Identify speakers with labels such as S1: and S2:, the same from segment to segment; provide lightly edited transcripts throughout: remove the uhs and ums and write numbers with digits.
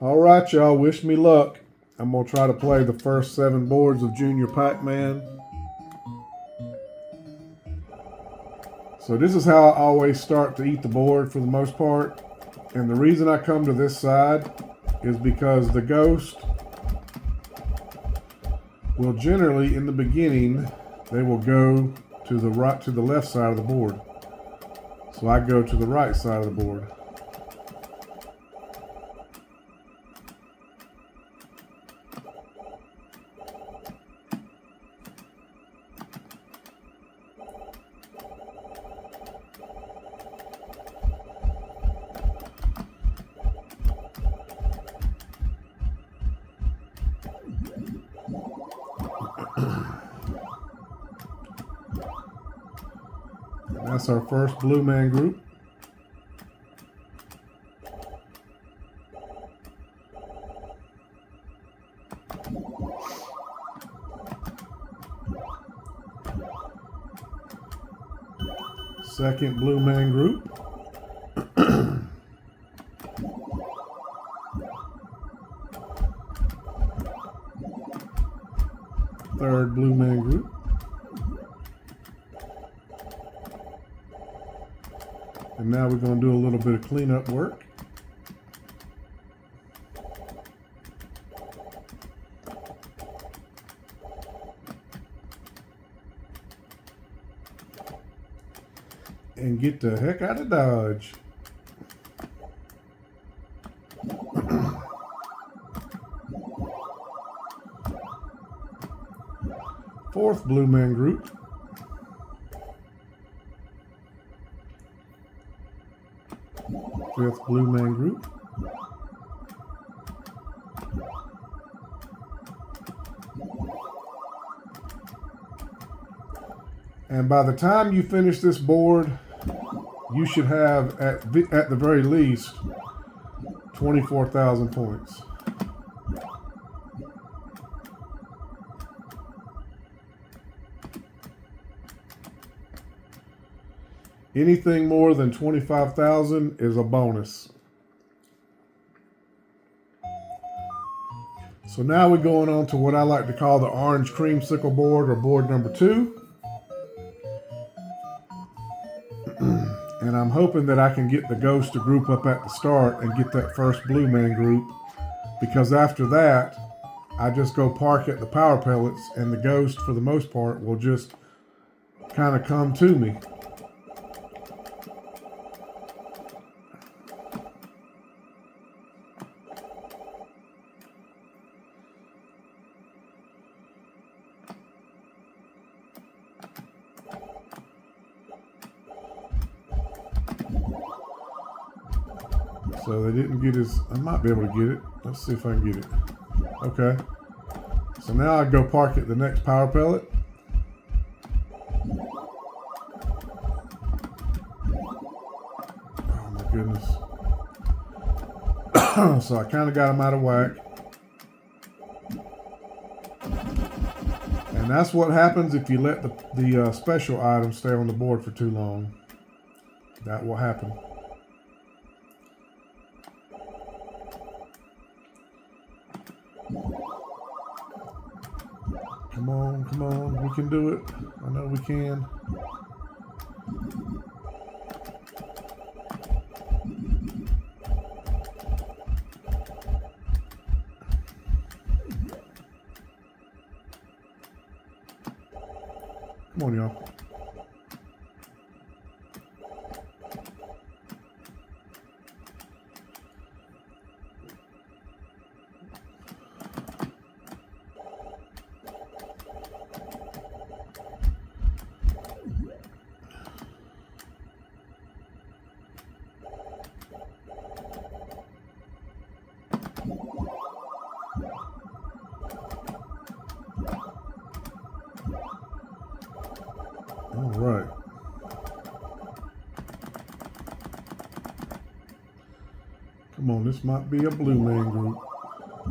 S1: All right, y'all. Wish me luck. I'm going to try to play the first 7 boards of Junior Pac-Man. So this is how I always start to eat the board for the most part. And the reason I come to this side is because the ghost will generally, in the beginning, they will go to the right, to the left side of the board. So I go to the right side of the board. That's our first Blue Man group. Second Blue Man group. Third Blue Man group. And now we're going to do a little bit of cleanup work. And get the heck out of Dodge. Fourth Blue Man group. Fifth Blue Man group. And by the time you finish this board, you should have, at the very least, 24,000 points. Anything more than 25,000 is a bonus. So now we're going on to what I like to call the orange creamsicle board, or board number 2. And I'm hoping that I can get the ghost to group up at the start and get that first Blue Man group, because after that, I just go park at the power pellets and the ghost, for the most part, will just kind of come to me. So they didn't get his, I might be able to get it. Let's see if I can get it. Okay. So now I go park at the next power pellet. Oh my goodness. So I kind of got him out of whack. And that's what happens if you let the special items stay on the board for too long. That will happen. Come on, we can do it. I know we can. Come on, y'all. All right. Come on, this might be a Blue Man group.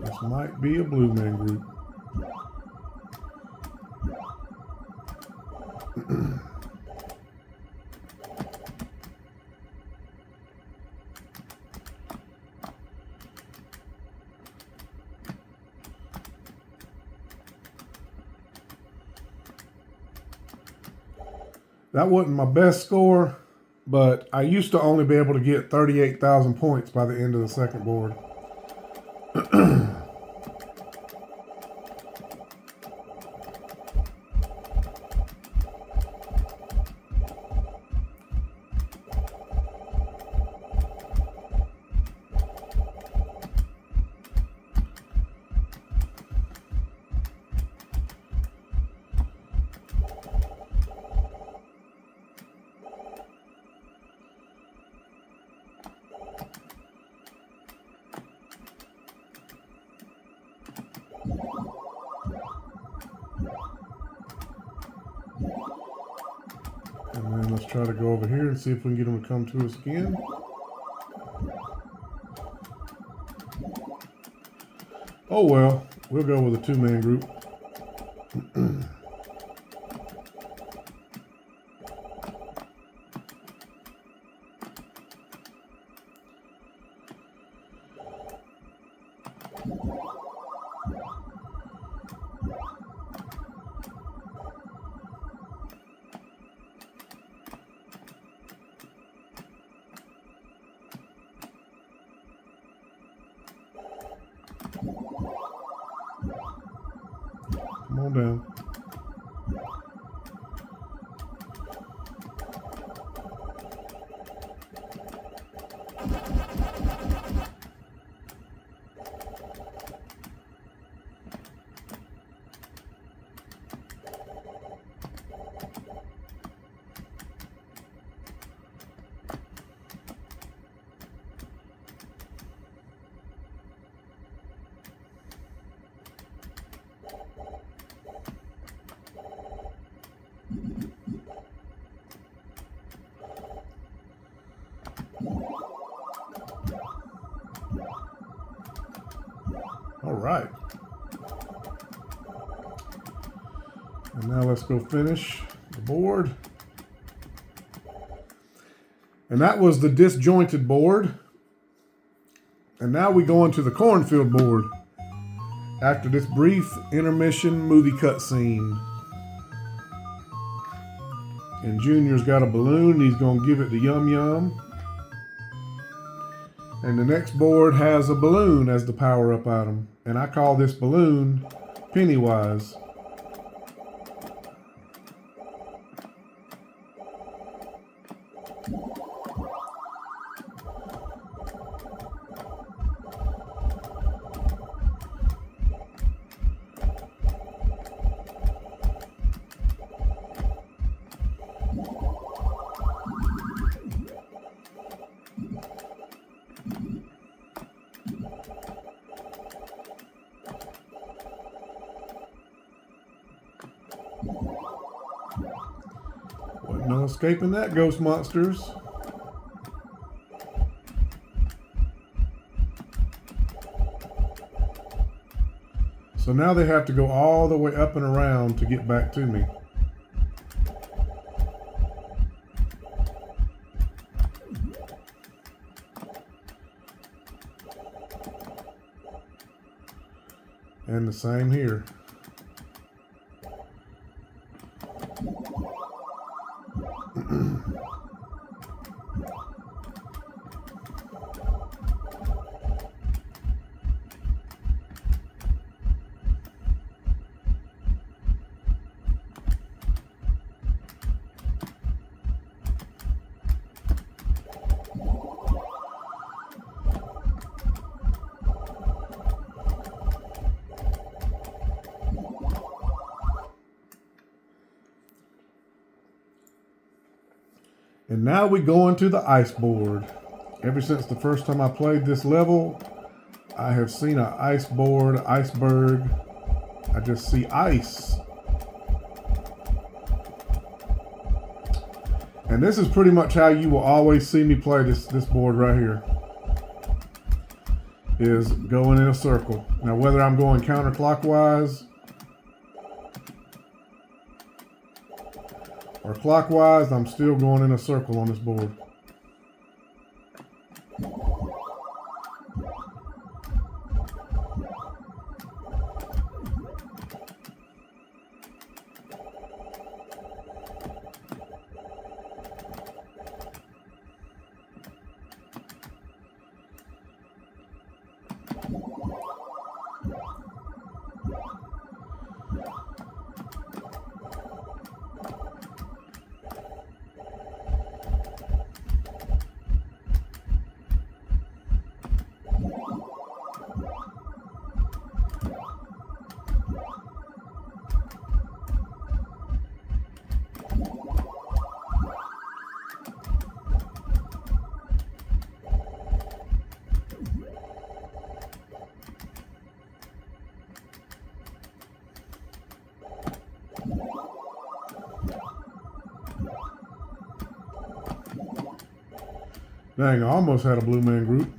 S1: This might be a Blue Man group. That wasn't my best score, but I used to only be able to get 38,000 points by the end of the second board. And then let's try to go over here and see if we can get them to come to us again. Oh well, we'll go with a two-man group. Come on down. All right. And now let's go finish the board. And that was the disjointed board. And now we go into the cornfield board after this brief intermission movie cutscene. And Junior's got a balloon. He's going to give it to Yum Yum. And the next board has a balloon as the power-up item. And I call this balloon Pennywise. No escaping that, ghost monsters. So now they have to go all the way up and around to get back to me. And the same here. And now we go into the ice board. Ever since the first time I played this level, I have seen an ice board, iceberg. I just see ice. And this is pretty much how you will always see me play this board right here. Is going in a circle. Now whether I'm going counterclockwise or clockwise, I'm still going in a circle on this board. Dang, I almost had a blue man group.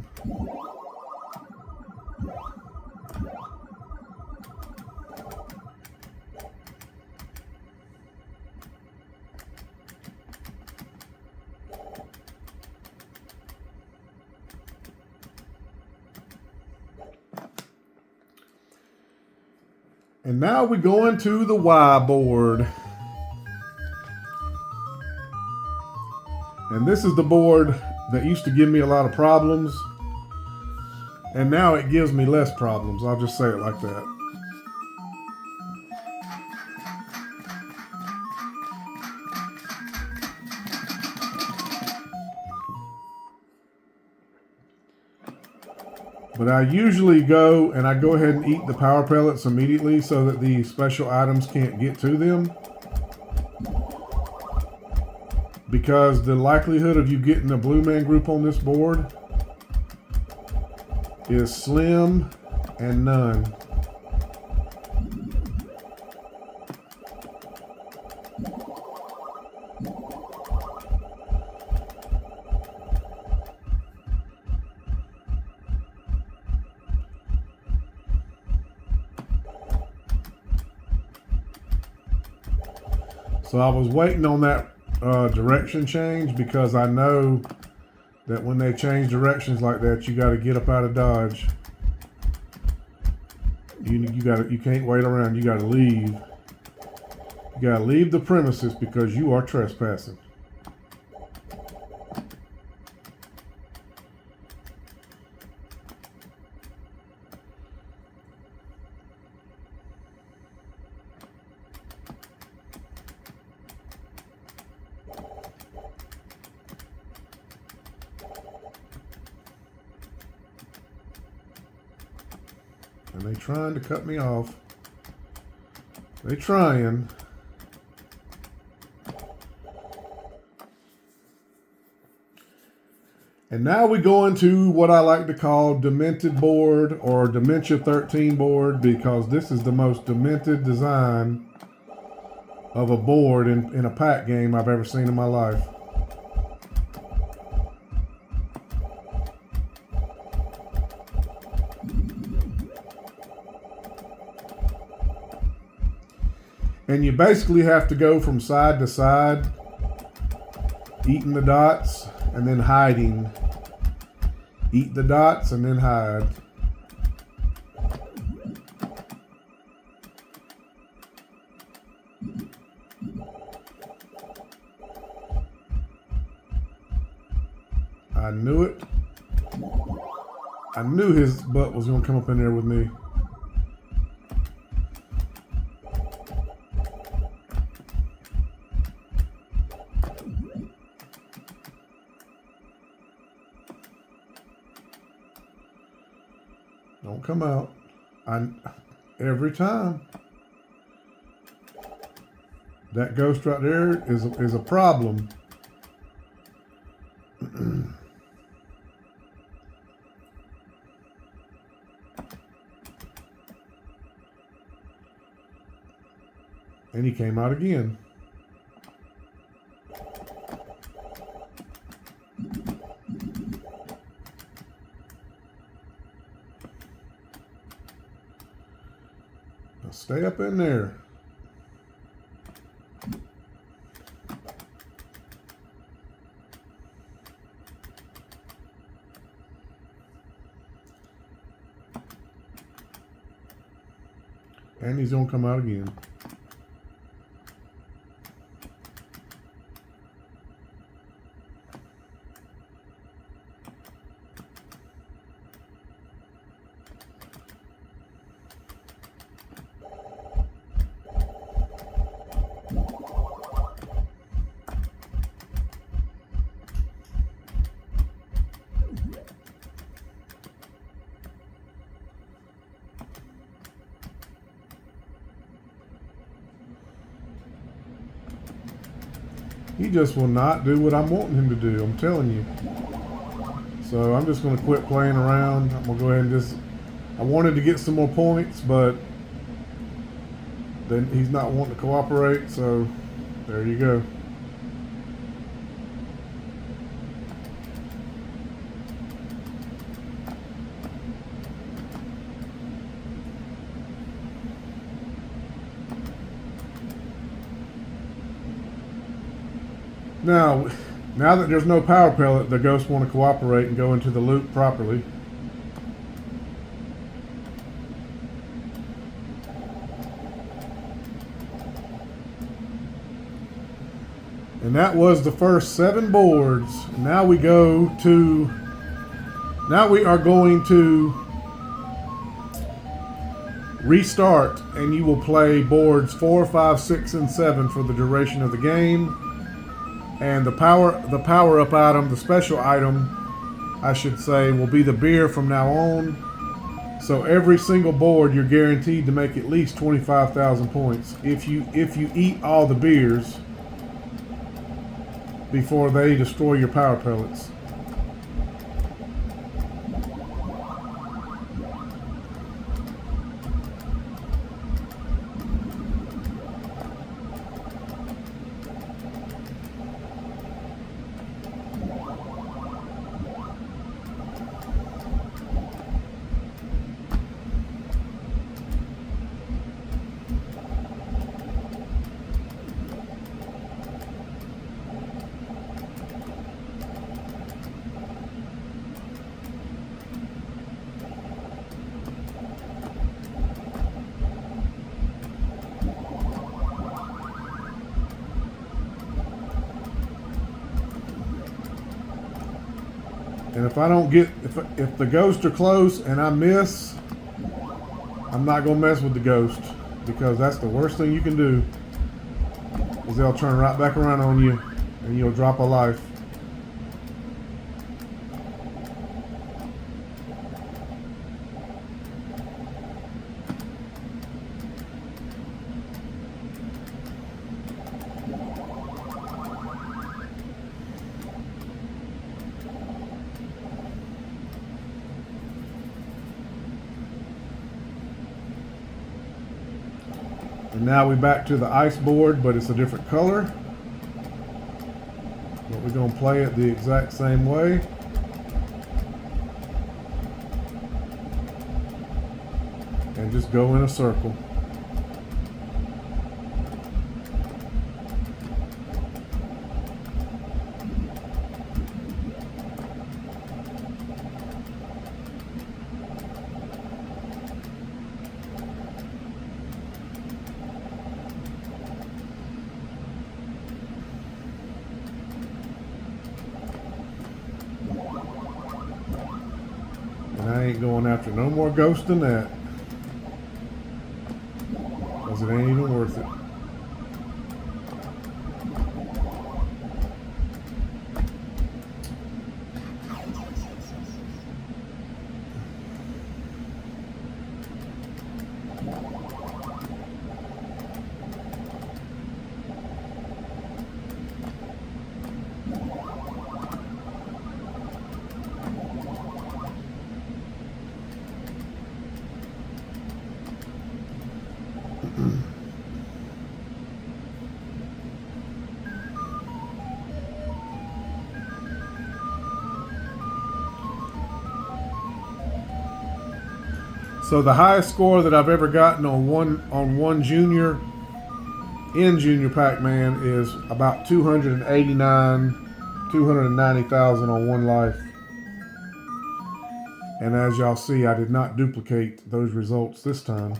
S1: And now we go into the Y board. And this is the board that used to give me a lot of problems. And now it gives me less problems. I'll just say it like that. But I usually go and I go ahead and eat the power pellets immediately so that the special items can't get to them. Because the likelihood of you getting a blue man group on this board is slim and none. So I was waiting on that direction change because I know that when they change directions like that, you got to get up out of Dodge. You can't wait around. You got to leave. You got to leave the premises because you are trespassing. And they trying to cut me off. They trying. And now we go into what I like to call Demented board or Dementia 13 board because this is the most demented design of a board in a pack game I've ever seen in my life. And you basically have to go from side to side, eating the dots and then hiding. Eat the dots and then hide. I knew it. I knew his butt was going to come up in there with me. Don't come out. Every time. That ghost right there is a problem. And he came out again. Now stay up in there. And he's gonna come out again. He just will not do what I'm wanting him to do, I'm telling you. So I'm just going to quit playing around. I'm going to go ahead and just... I wanted to get some more points, but then he's not wanting to cooperate, so there you go. Now that there's no power pellet, the ghosts want to cooperate and go into the loop properly. And that was the first 7 boards. Now we are going to restart, and you will play boards 4, 5, 6, and 7 for the duration of the game. And the power-up item, the special item, I should say, will be the beer from now on. So every single board, you're guaranteed to make at least 25,000 points if you eat all the beers before they destroy your power pellets. And if I don't get, if the ghosts are close and I miss, I'm not gonna mess with the ghost, because that's the worst thing you can do, is they'll turn right back around on you and you'll drop a life. And now we're back to the ice board, but it's a different color. But we're going to play it the exact same way. And just go in a circle. I ain't going after no more ghosts than that, because it ain't even worth it. So the highest score that I've ever gotten on one junior in Junior Pac-Man is about 290,000 on one life. And as y'all see, I did not duplicate those results this time.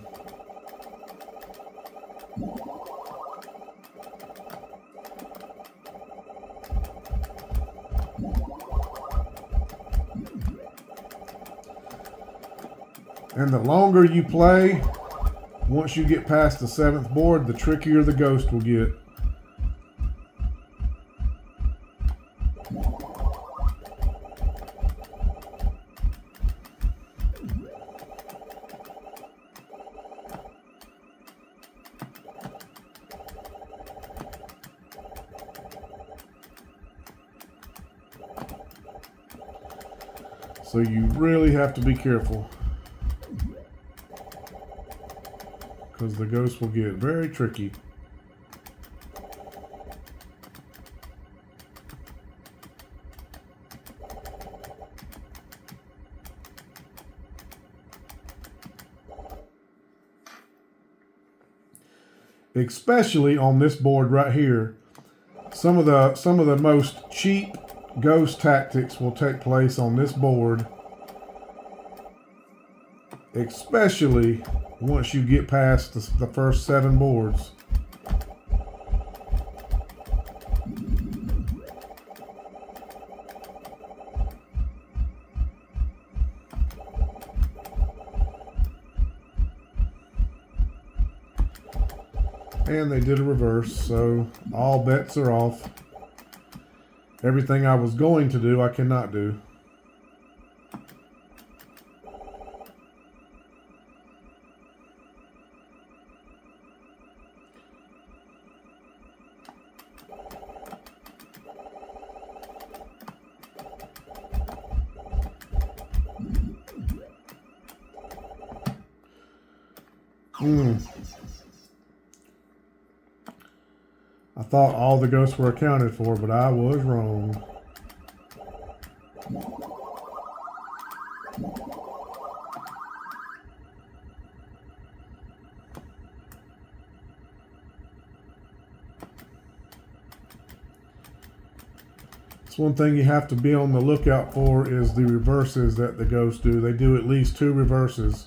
S1: And the longer you play, once you get past the 7th board, the trickier the ghost will get. So you really have to be careful, because the ghost will get very tricky. Especially on this board right here, some of the most cheap ghost tactics will take place on this board, especially once you get past the first 7 boards. And they did a reverse, so all bets are off. Everything I was going to do, I cannot do. I thought all the ghosts were accounted for, but I was wrong. It's one thing you have to be on the lookout for is the reverses that the ghosts do. They do at least 2 reverses.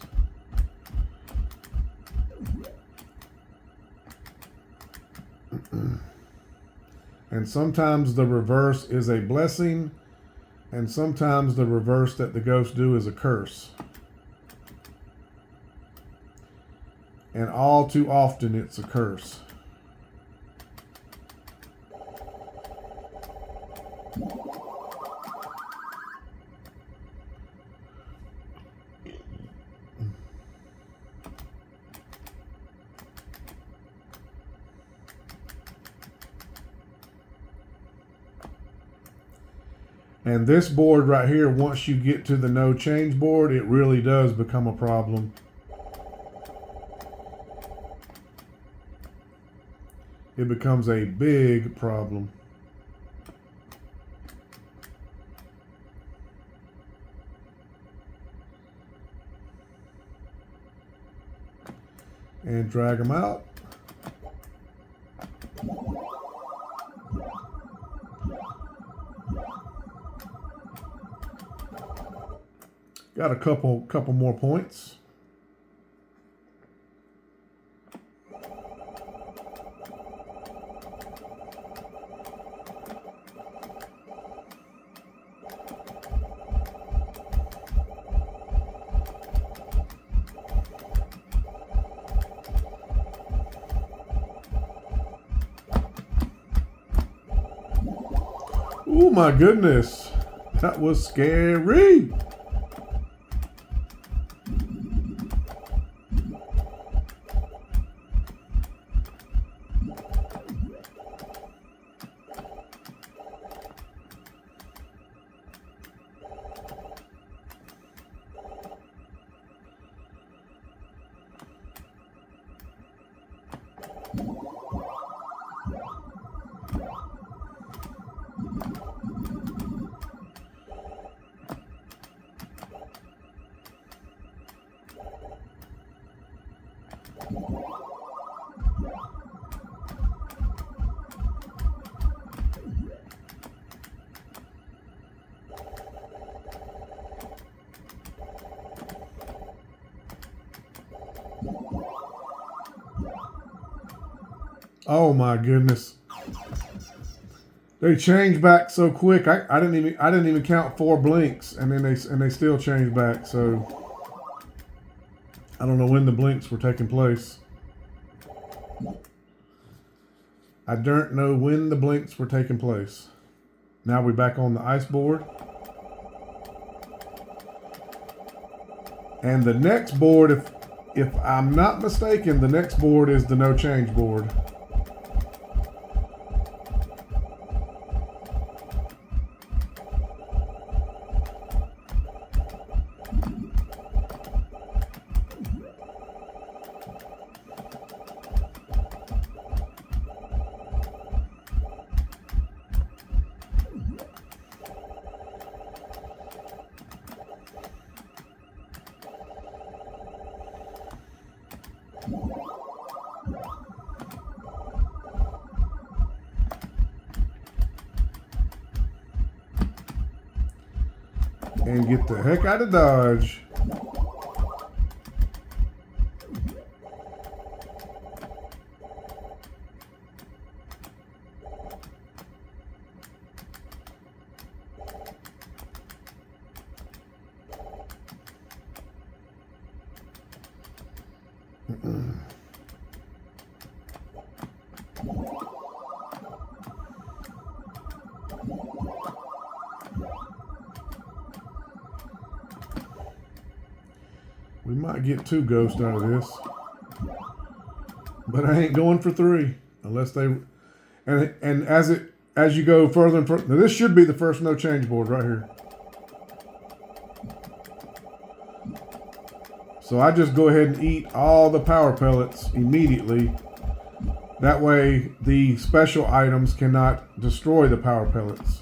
S1: And sometimes the reverse is a blessing, and sometimes the reverse that the ghosts do is a curse. And all too often it's a curse. And this board right here, once you get to the no change board, it really does become a problem. It becomes a big problem. And drag them out. Got a couple more points. Oh my goodness, that was scary. Oh my goodness. They changed back so quick. I didn't even count 4 blinks, and then they still changed back. So I don't know when the blinks were taking place. I don't know when the blinks were taking place. Now we're back on the ice board. And the next board, if I'm not mistaken, the next board is the no change board. And get the heck out of Dodge. We might get 2 ghosts out of this, but I ain't going for 3 unless they. And as you go further and further, now this should be the first no change board right here. So I just go ahead and eat all the power pellets immediately. That way the special items cannot destroy the power pellets.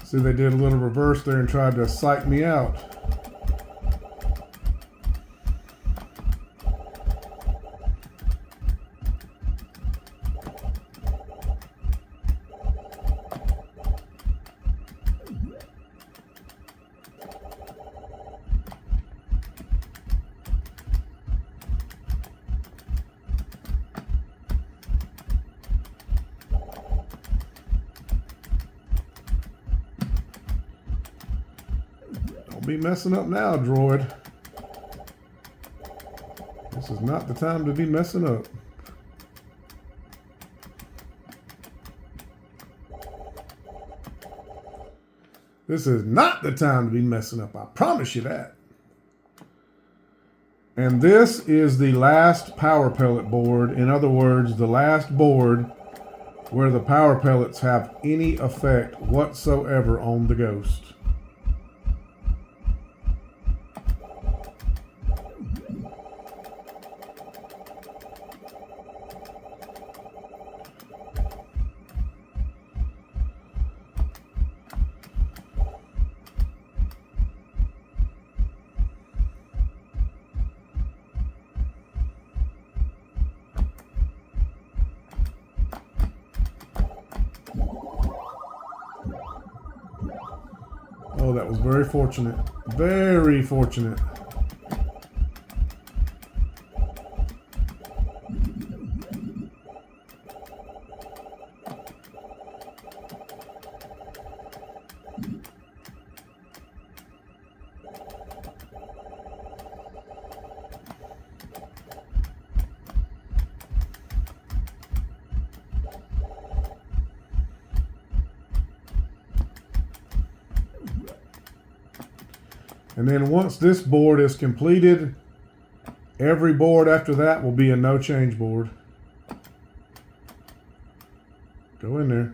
S1: See, they did a little reverse there and tried to psych me out. Be messing up now, droid. This is not the time to be messing up. This is not the time to be messing up. I promise you that. And this is the last power pellet board. In other words, the last board where the power pellets have any effect whatsoever on the ghost. Oh, that was very fortunate. Very fortunate. And then once this board is completed, every board after that will be a no change board. Go in there.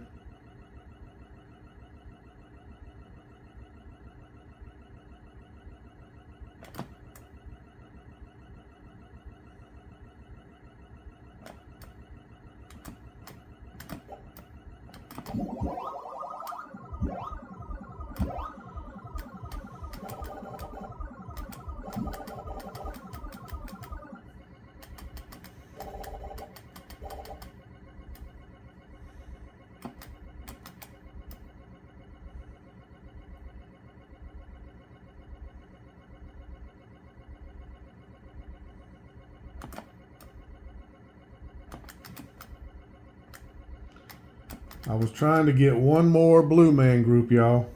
S1: I was trying to get one more blue man group, y'all.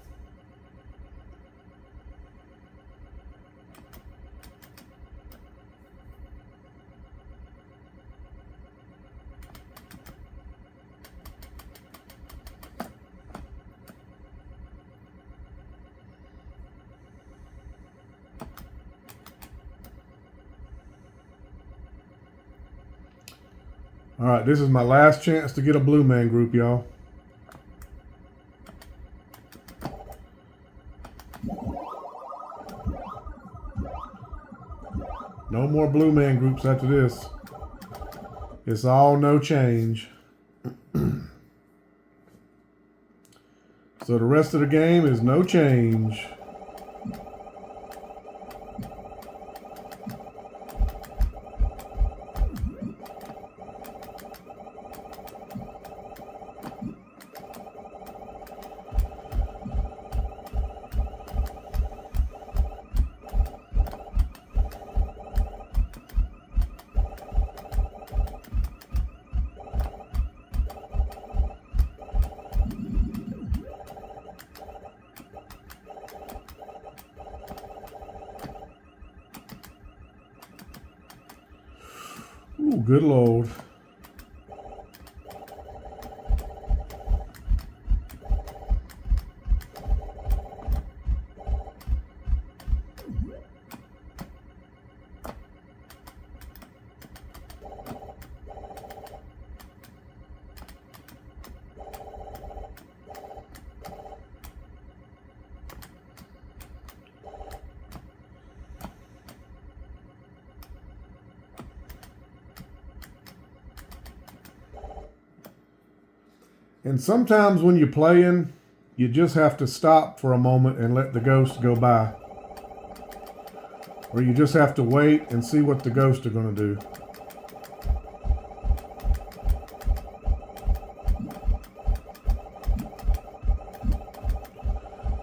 S1: All right, this is my last chance to get a blue man group, y'all. No more blue man groups after this. It's all no change. So the rest of the game is no change. Ooh, good Lord. And sometimes when you're playing, you just have to stop for a moment and let the ghost go by. Or you just have to wait and see what the ghosts are going to do.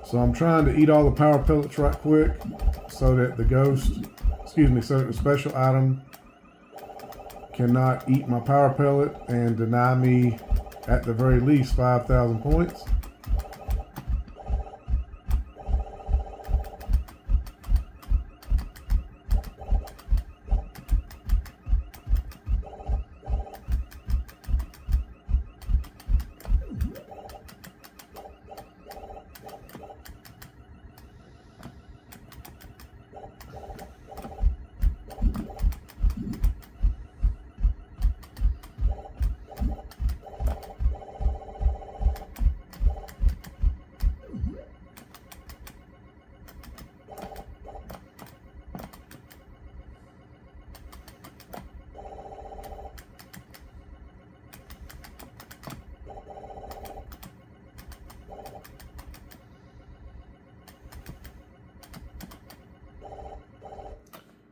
S1: So I'm trying to eat all the power pellets right quick so that so that the special item cannot eat my power pellet and deny me at the very least 5,000 points.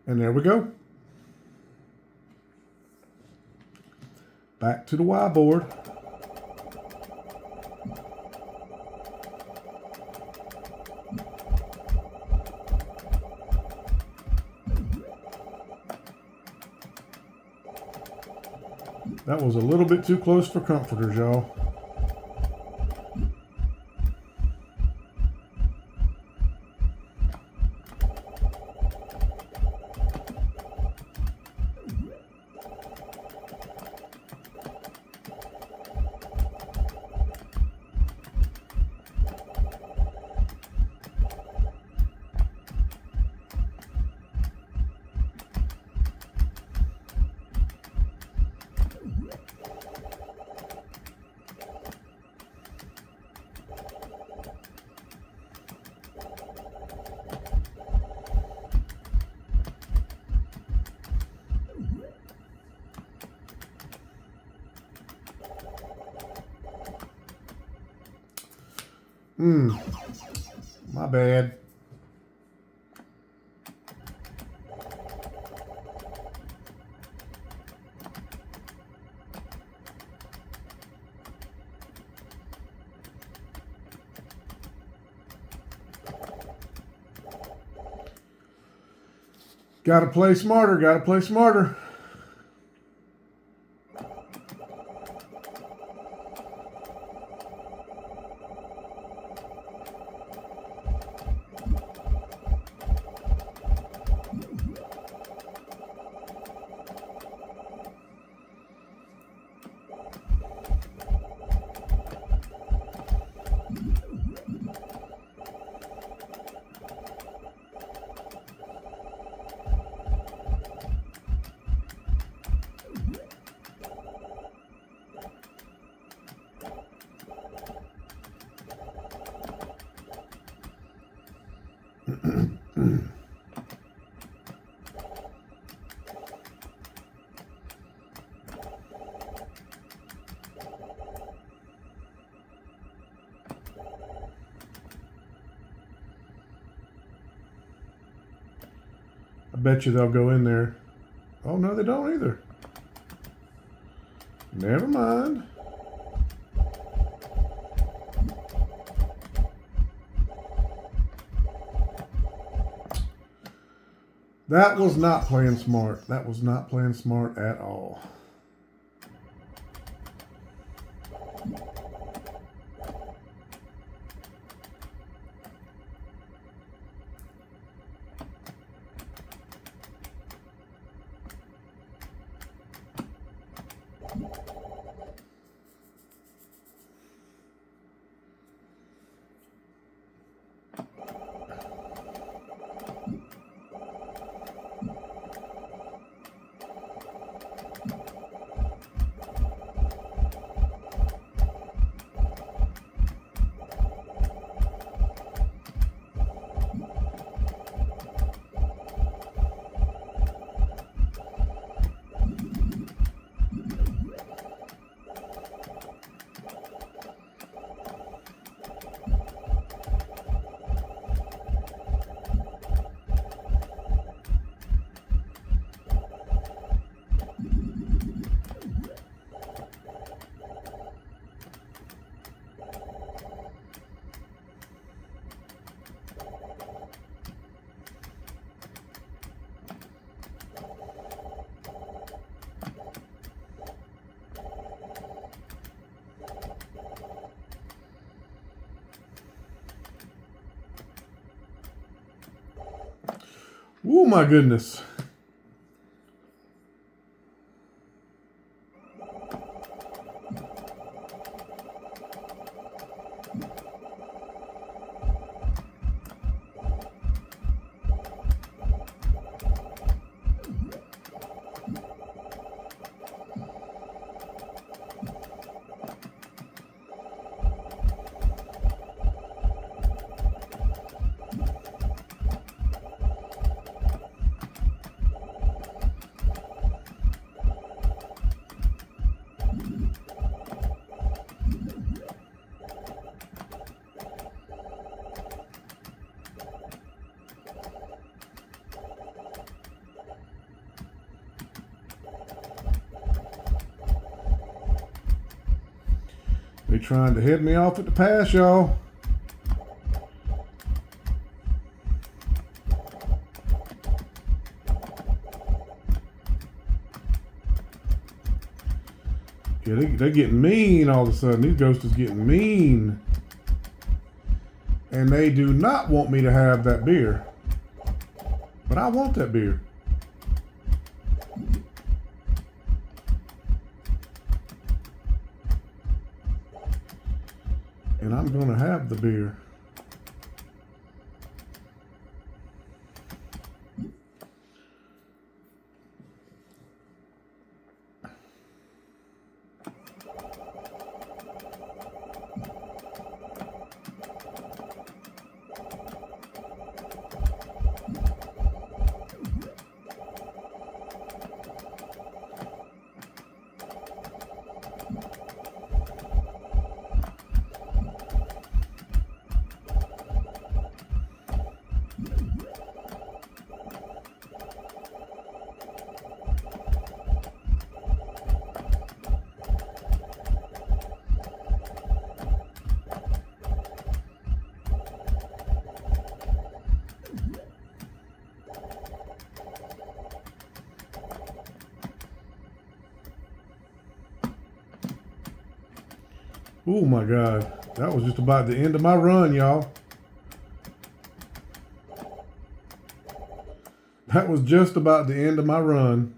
S1: And there we go. Back to the Y board. That was a little bit too close for comforters, y'all. My bad. Gotta play smarter, gotta play smarter. bet you they'll go in there. Oh, no, they don't either. Never mind. That was not playing smart. That was not playing smart at all. Oh my goodness. They trying to head me off at the pass, y'all. Yeah, they're getting mean all of a sudden. These ghosts is getting mean. And they do not want me to have that beer. But I want that beer. And I'm going to have the beer. Oh my God. That was just about the end of my run, y'all. That was just about the end of my run.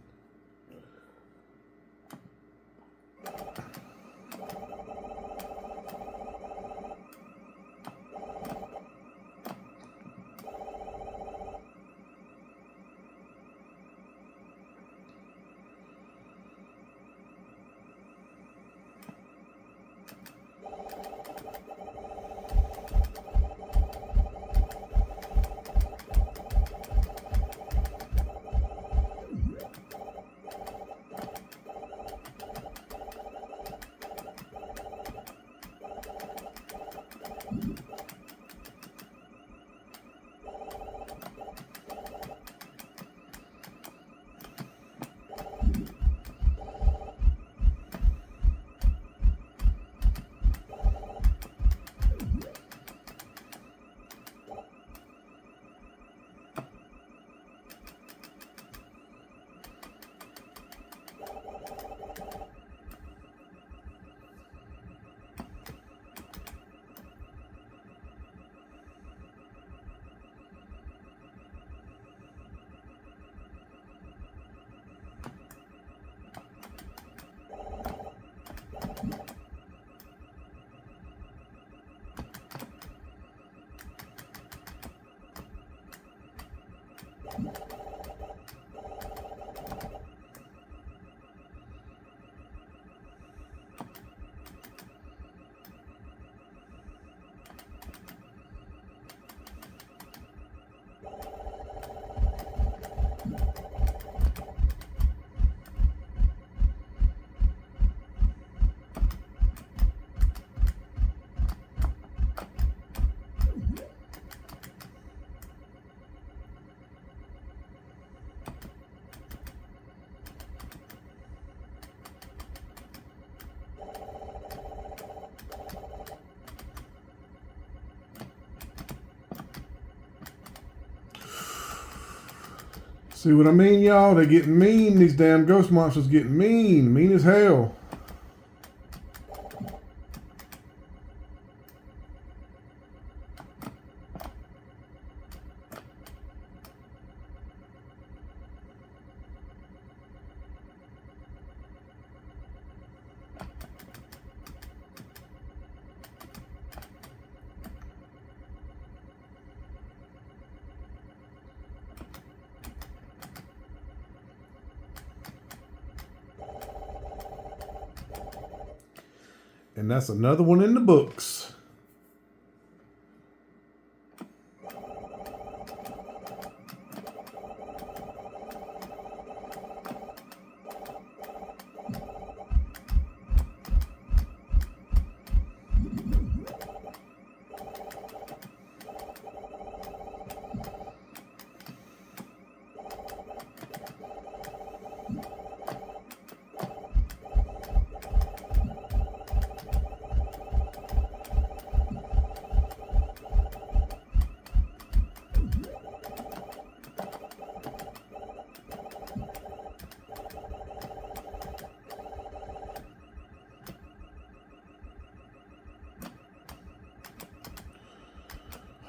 S1: See what I mean, y'all? They're getting mean. These damn ghost monsters getting mean. Mean as hell. And that's another one in the books.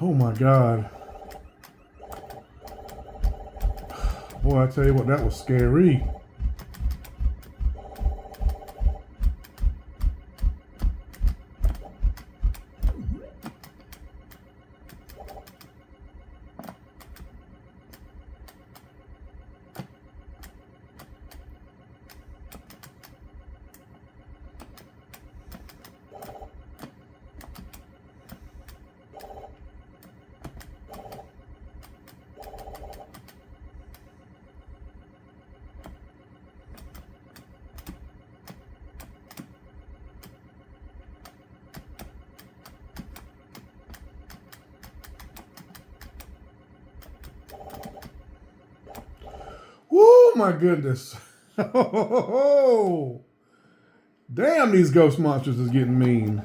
S1: Oh my God. Boy, I tell you what, that was scary. Oh my goodness. Damn, these ghost monsters is getting mean.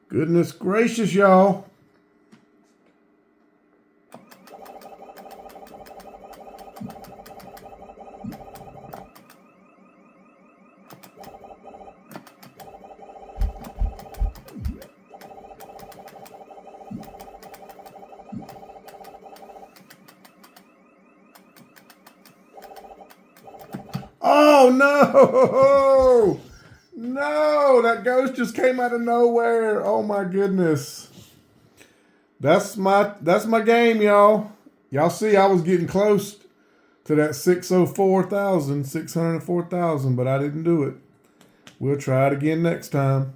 S1: Goodness gracious, y'all. Oh no! No, that ghost just came out of nowhere. Oh my goodness. That's my game, y'all. Y'all see I was getting close to that 604,000, but I didn't do it. We'll try it again next time.